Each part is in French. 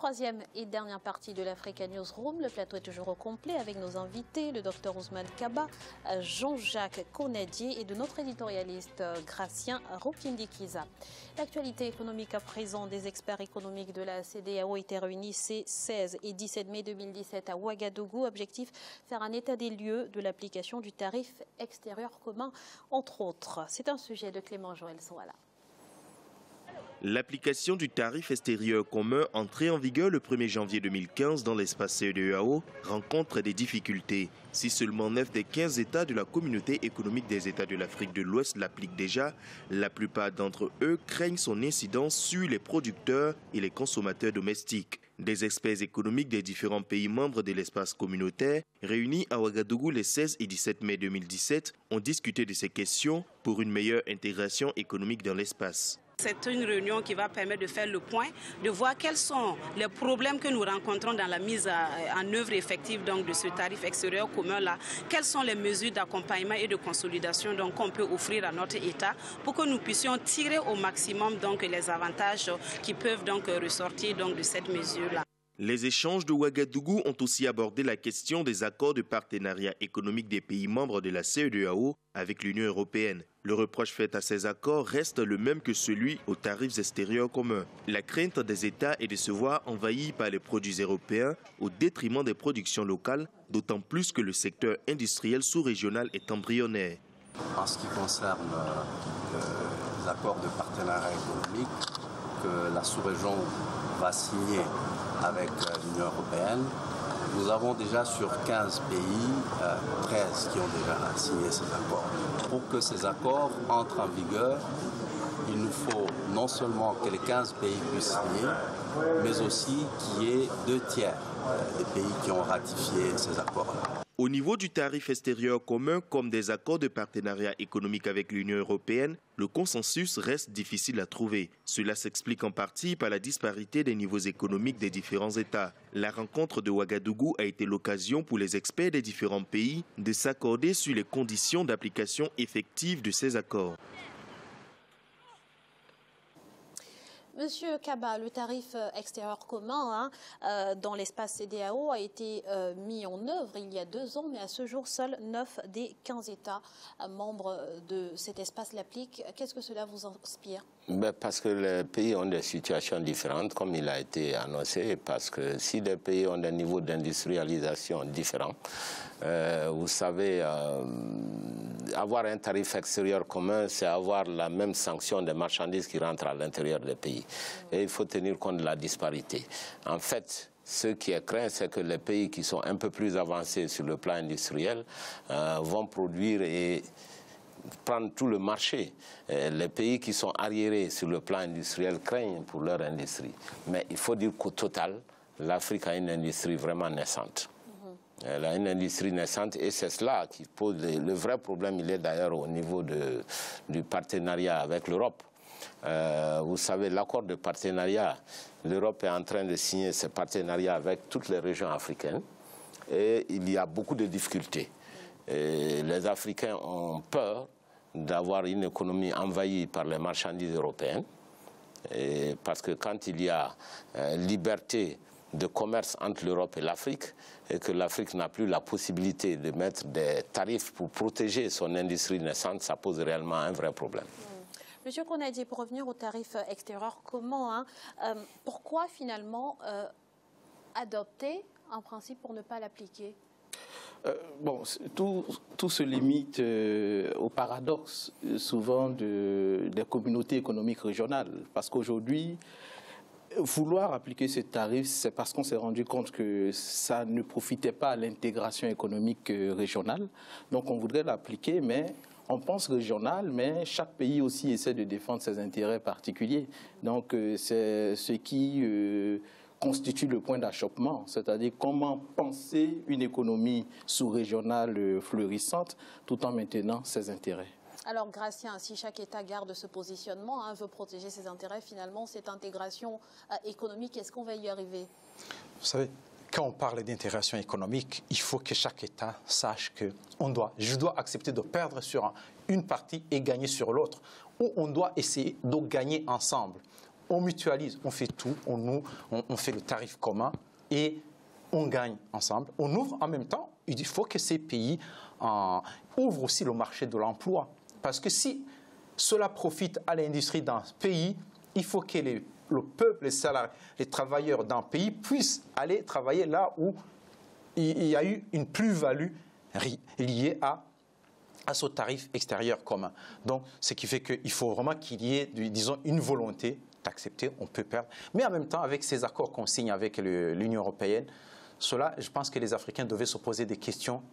Troisième et dernière partie de l'Africa Newsroom. Le plateau est toujours au complet avec nos invités, le docteur Ousmane Kaba, Jean-Jacques Konadié et de notre éditorialiste Gracien Ropindikiza. L'actualité économique à présent, des experts économiques de la CEDEAO étaient réunis ces 16 et 17 mai 2017 à Ouagadougou. Objectif, faire un état des lieux de l'application du tarif extérieur commun, entre autres. C'est un sujet de Clément Joël Souala. L'application du tarif extérieur commun entré en vigueur le 1er janvier 2015 dans l'espace CEDEAO rencontre des difficultés. Si seulement 9 des 15 États de la communauté économique des États de l'Afrique de l'Ouest l'appliquent déjà, la plupart d'entre eux craignent son incidence sur les producteurs et les consommateurs domestiques. Des experts économiques des différents pays membres de l'espace communautaire, réunis à Ouagadougou les 16 et 17 mai 2017, ont discuté de ces questions pour une meilleure intégration économique dans l'espace. C'est une réunion qui va permettre de faire le point, de voir quels sont les problèmes que nous rencontrons dans la mise en œuvre effective de ce tarif extérieur commun-là. Quelles sont les mesures d'accompagnement et de consolidation qu'on peut offrir à notre État pour que nous puissions tirer au maximum les avantages qui peuvent ressortir de cette mesure-là. Les échanges de Ouagadougou ont aussi abordé la question des accords de partenariat économique des pays membres de la CEDEAO avec l'Union européenne. Le reproche fait à ces accords reste le même que celui aux tarifs extérieurs communs. La crainte des États est de se voir envahis par les produits européens au détriment des productions locales, d'autant plus que le secteur industriel sous-régional est embryonnaire. En ce qui concerne les accords de partenariat économique que la sous-région va signer avec l'Union européenne, nous avons déjà sur 15 pays, 13 qui ont déjà signé ces accords. Pour que ces accords entrent en vigueur, il nous faut non seulement que les 15 pays puissent signer, mais aussi qu'il y ait 2 tiers des pays qui ont ratifié ces accords-là. Au niveau du tarif extérieur commun, comme des accords de partenariat économique avec l'Union européenne, le consensus reste difficile à trouver. Cela s'explique en partie par la disparité des niveaux économiques des différents États. La rencontre de Ouagadougou a été l'occasion pour les experts des différents pays de s'accorder sur les conditions d'application effective de ces accords. Monsieur Kaba, le tarif extérieur commun dans l'espace CEDEAO a été mis en œuvre il y a 2 ans, mais à ce jour, seuls 9 des 15 États membres de cet espace l'appliquent. Qu'est-ce que cela vous inspire? Parce que les pays ont des situations différentes, comme il a été annoncé, parce que si les pays ont des niveaux d'industrialisation différents, vous savez, avoir un tarif extérieur commun, c'est avoir la même sanction des marchandises qui rentrent à l'intérieur des pays. Et il faut tenir compte de la disparité. En fait, ce qui est craint, c'est que les pays qui sont un peu plus avancés sur le plan industriel vont produire et prendre tout le marché. Les pays qui sont arriérés sur le plan industriel craignent pour leur industrie. Mais il faut dire qu'au total, l'Afrique a une industrie vraiment naissante. Elle a une industrie naissante et c'est cela qui pose le vrai problème. Il est d'ailleurs au niveau du partenariat avec l'Europe. Vous savez, l'accord de partenariat, l'Europe est en train de signer ce partenariat avec toutes les régions africaines et il y a beaucoup de difficultés. Et les Africains ont peur d'avoir une économie envahie par les marchandises européennes parce que quand il y a liberté de commerce entre l'Europe et l'Afrique et que l'Afrique n'a plus la possibilité de mettre des tarifs pour protéger son industrie naissante, ça pose réellement un vrai problème. Monsieur Konadié, pour revenir au tarif extérieur commun, pourquoi finalement adopter un principe pour ne pas l'appliquer? Tout se limite au paradoxe souvent des communautés économiques régionales. Parce qu'aujourd'hui, vouloir appliquer ce tarif, c'est parce qu'on s'est rendu compte que ça ne profitait pas à l'intégration économique régionale. Donc on voudrait l'appliquer, mais on pense régional, mais chaque pays aussi essaie de défendre ses intérêts particuliers. Donc c'est ce qui constitue le point d'achoppement, c'est-à-dire comment penser une économie sous-régionale fleurissante tout en maintenant ses intérêts. Alors, Gracien, si chaque État garde ce positionnement, veut protéger ses intérêts, finalement, cette intégration économique, est-ce qu'on va y arriver? Vous savez, quand on parle d'intégration économique, il faut que chaque État sache que je dois accepter de perdre sur une partie et gagner sur l'autre, ou on doit essayer de gagner ensemble. on mutualise, on fait tout, on fait le tarif commun et on gagne ensemble. On ouvre en même temps, il faut que ces pays ouvrent aussi le marché de l'emploi. Parce que si cela profite à l'industrie d'un pays, il faut que le peuple, les salariés, les travailleurs d'un pays puissent aller travailler là où il y a eu une plus-value liée à ce tarif extérieur commun. Donc, ce qui fait qu'il faut vraiment qu'il y ait, disons, une volonté d'accepter, on peut perdre. Mais en même temps, avec ces accords qu'on signe avec l'Union européenne, cela, je pense que les Africains devaient se poser des questions.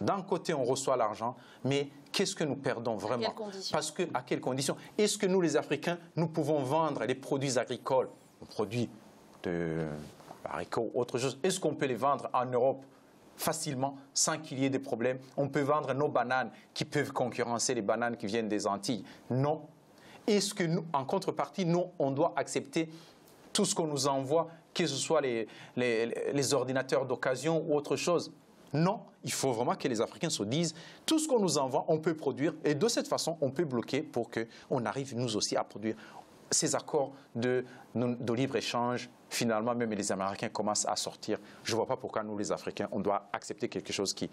D'un côté, on reçoit l'argent, mais qu'est-ce que nous perdons vraiment? Parce que, à quelles conditions? Est-ce que nous, les Africains, nous pouvons vendre les produits agricoles, les produits de haricots, autre chose? Est-ce qu'on peut les vendre en Europe facilement, sans qu'il y ait des problèmes? On peut vendre nos bananes qui peuvent concurrencer les bananes qui viennent des Antilles? Non. Est-ce que nous, en contrepartie, nous, on doit accepter tout ce qu'on nous envoie, que ce soit les ordinateurs d'occasion ou autre chose? Non, il faut vraiment que les Africains se disent tout ce qu'on nous envoie, on peut produire et de cette façon, on peut bloquer pour qu'on arrive nous aussi à produire. Ces accords de libre-échange, finalement, même les Américains commencent à sortir. Je ne vois pas pourquoi nous, les Africains, on doit accepter quelque chose qui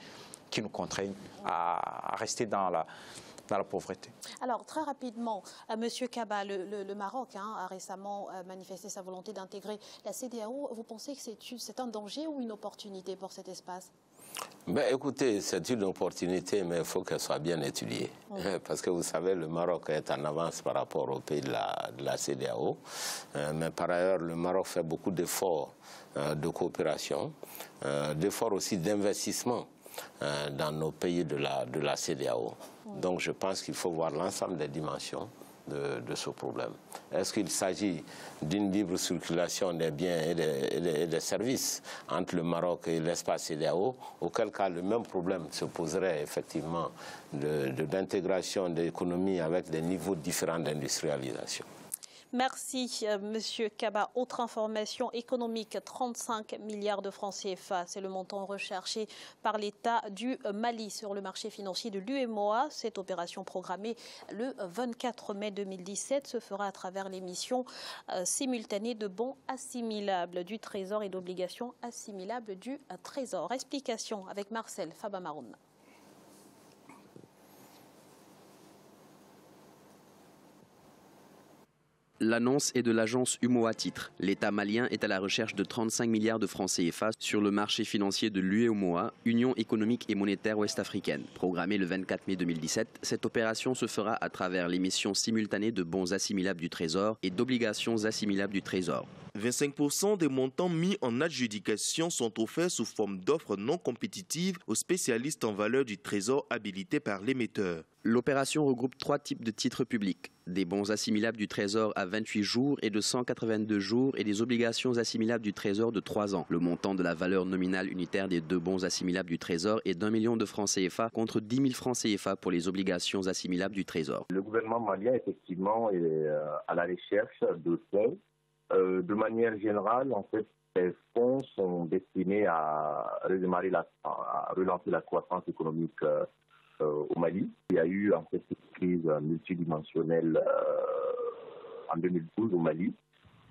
nous contraigne à rester dans la pauvreté. Alors, très rapidement, M. Kaba, le Maroc a récemment manifesté sa volonté d'intégrer la CEDEAO. Vous pensez que c'est un danger ou une opportunité pour cet espace? Ben, écoutez, c'est une opportunité, mais il faut qu'elle soit bien étudiée. Parce que vous savez, le Maroc est en avance par rapport aux pays de la CEDEAO. Mais par ailleurs, le Maroc fait beaucoup d'efforts de coopération, d'efforts aussi d'investissement dans nos pays de la CEDEAO. Donc je pense qu'il faut voir l'ensemble des dimensions de ce problème. Est-ce qu'il s'agit d'une libre circulation des biens et des services entre le Maroc et l'espace CEDEAO, auquel cas le même problème se poserait effectivement d'intégration de l'économie avec des niveaux différents d'industrialisation. Merci, Monsieur Kaba. Autre information économique, 35 milliards de francs CFA. C'est le montant recherché par l'État du Mali sur le marché financier de l'UEMOA. Cette opération programmée le 24 mai 2017 se fera à travers l'émission simultanée de bons assimilables du Trésor et d'obligations assimilables du Trésor. Explication avec Marcel Fabamaroun. L'annonce est de l'agence UMOA Titres. L'État malien est à la recherche de 35 milliards de francs CFA sur le marché financier de l'UEMOA, Union économique et monétaire ouest-africaine. Programmée le 24 mai 2017, cette opération se fera à travers l'émission simultanée de bons assimilables du Trésor et d'obligations assimilables du Trésor. 25% des montants mis en adjudication sont offerts sous forme d'offres non compétitives aux spécialistes en valeur du Trésor habilités par l'émetteur. L'opération regroupe 3 types de titres publics. Des bons assimilables du Trésor à 28 jours et de 182 jours et des obligations assimilables du Trésor de 3 ans. Le montant de la valeur nominale unitaire des 2 bons assimilables du Trésor est d'1 million de francs CFA contre 10 000 francs CFA pour les obligations assimilables du Trésor. Le gouvernement malien, effectivement, est à la recherche de fonds. De manière générale, en fait, ces fonds sont destinés à redémarrer à relancer la croissance économique au Mali. Il y a eu en fait cette crise multidimensionnelle en 2012 au Mali.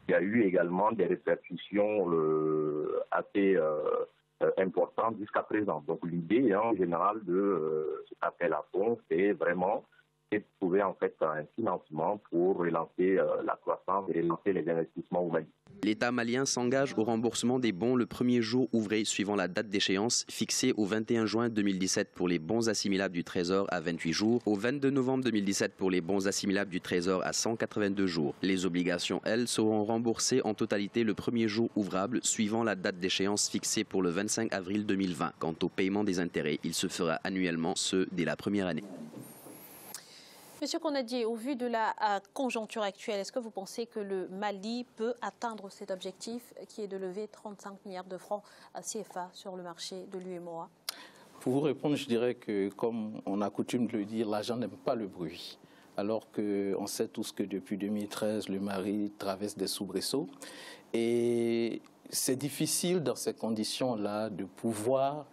Il y a eu également des répercussions assez importantes jusqu'à présent. Donc l'idée en général de cet appel à fonds, c'est vraiment de trouver en fait un financement pour relancer la croissance et relancer les investissements au Mali. L'État malien s'engage au remboursement des bons le premier jour ouvré suivant la date d'échéance fixée au 21 juin 2017 pour les bons assimilables du Trésor à 28 jours, au 22 novembre 2017 pour les bons assimilables du Trésor à 182 jours. Les obligations, elles, seront remboursées en totalité le premier jour ouvrable suivant la date d'échéance fixée pour le 25 avril 2020. Quant au paiement des intérêts, il se fera annuellement, ce dès la première année. Monsieur Konadie, au vu de la conjoncture actuelle, est-ce que vous pensez que le Mali peut atteindre cet objectif qui est de lever 35 milliards de francs CFA sur le marché de l'UEMOA? Pour vous répondre, je dirais que, comme on a coutume de le dire, l'argent n'aime pas le bruit. Alors qu'on sait tous que depuis 2013, le Mali traverse des soubresauts. Et c'est difficile dans ces conditions-là de pouvoir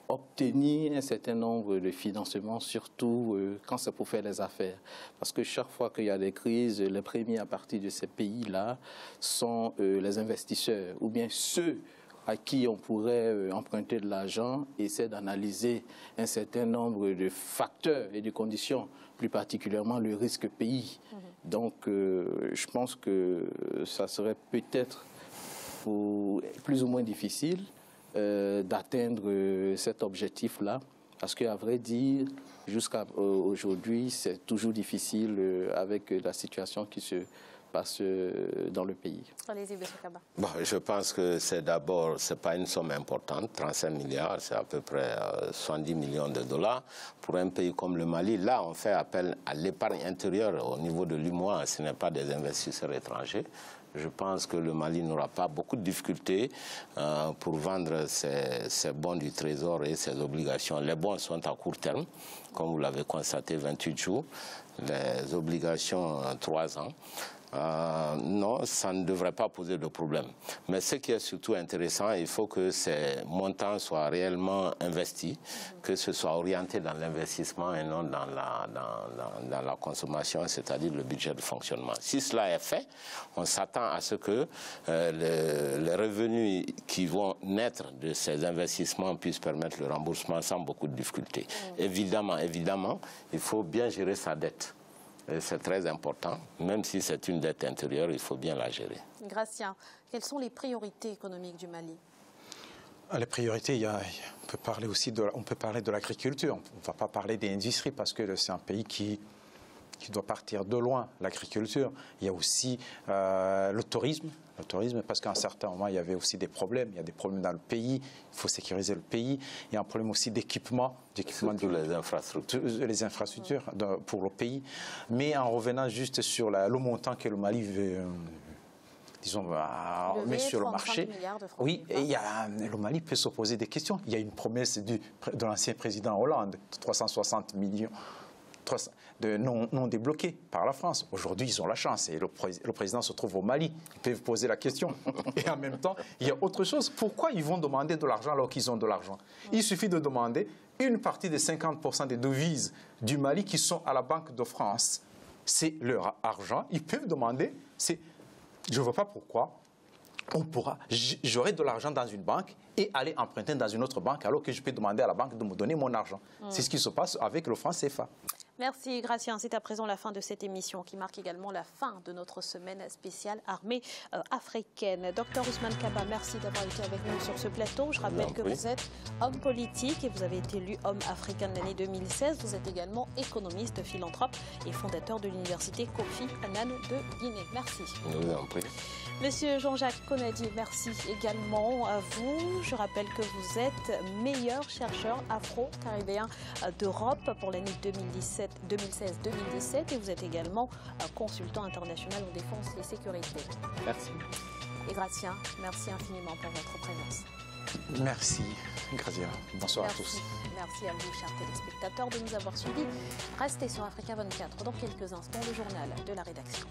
obtenir un certain nombre de financements, surtout quand c'est pour faire les affaires. Parce que chaque fois qu'il y a des crises, les premiers à partir de ces pays-là sont les investisseurs, ou bien ceux à qui on pourrait emprunter de l'argent, essaient d'analyser un certain nombre de facteurs et de conditions, plus particulièrement le risque pays. Donc, je pense que ça serait peut-être plus ou moins difficile d'atteindre cet objectif-là, parce qu'à vrai dire, jusqu'à aujourd'hui, c'est toujours difficile avec la situation qui se passe dans le pays. Allez-y, M. Kaba. Bon, je pense que c'est d'abord, ce n'est pas une somme importante, 35 milliards, c'est à peu près 70 millions de dollars. Pour un pays comme le Mali, là, on fait appel à l'épargne intérieure au niveau de l'UMOA, ce n'est pas des investisseurs étrangers. Je pense que le Mali n'aura pas beaucoup de difficultés pour vendre ses bons du Trésor et ses obligations. Les bons sont à court terme, comme vous l'avez constaté, 28 jours. Les obligations, 3 ans. Non, ça ne devrait pas poser de problème. Mais ce qui est surtout intéressant, il faut que ces montants soient réellement investis, que ce soit orienté dans l'investissement et non dans la consommation, c'est-à-dire le budget de fonctionnement. Si cela est fait, on s'attend à ce que les revenus qui vont naître de ces investissements puissent permettre le remboursement sans beaucoup de difficultés. Évidemment, il faut bien gérer sa dette. C'est très important, même si c'est une dette intérieure, il faut bien la gérer. Gracien, quelles sont les priorités économiques du Mali? Les priorités, on peut parler aussi de l'agriculture. On ne va pas parler des industries parce que c'est un pays qui doit partir de loin, l'agriculture. Il y a aussi le tourisme, parce qu'à un certain moment, il y avait aussi des problèmes. Il y a des problèmes dans le pays, il faut sécuriser le pays. Il y a un problème aussi d'équipement. Surtout les infrastructures. Les infrastructures pour le pays. Mais en revenant juste sur le montant que le Mali veut, disons, met sur le marché, oui, le Mali peut se poser des questions. Il y a une promesse de l'ancien président Hollande, 360 millions. Non débloqués par la France. Aujourd'hui, ils ont la chance et le président se trouve au Mali. Ils peuvent poser la question. Et en même temps, il y a autre chose. Pourquoi ils vont demander de l'argent alors qu'ils ont de l'argent? Il suffit de demander une partie des 50% des devises du Mali qui sont à la Banque de France. C'est leur argent. Ils peuvent demander. Je ne vois pas pourquoi j'aurai de l'argent dans une banque et aller emprunter dans une autre banque alors que je peux demander à la banque de me donner mon argent. C'est ce qui se passe avec le franc CFA. Merci Gracien. C'est à présent la fin de cette émission qui marque également la fin de notre semaine spéciale armée africaine. Dr Ousmane Kaba, merci d'avoir été avec nous sur ce plateau. Je rappelle que vous êtes homme politique et vous avez été élu homme africain de l'année 2016. Vous êtes également économiste, philanthrope et fondateur de l'université Kofi Annan de Guinée. Merci. Je vous en prie. Monsieur Jean-Jacques Konadi, merci également à vous. Je rappelle que vous êtes meilleur chercheur afro-caribéen d'Europe pour l'année 2016-2017 et vous êtes également consultant international en défense et sécurité. Merci. Et Gracien, merci infiniment pour votre présence. Merci, Grazia. Bonsoir à tous. Merci à vous, chers téléspectateurs, de nous avoir suivis. Restez sur Africa 24 dans quelques instants, le journal de la rédaction.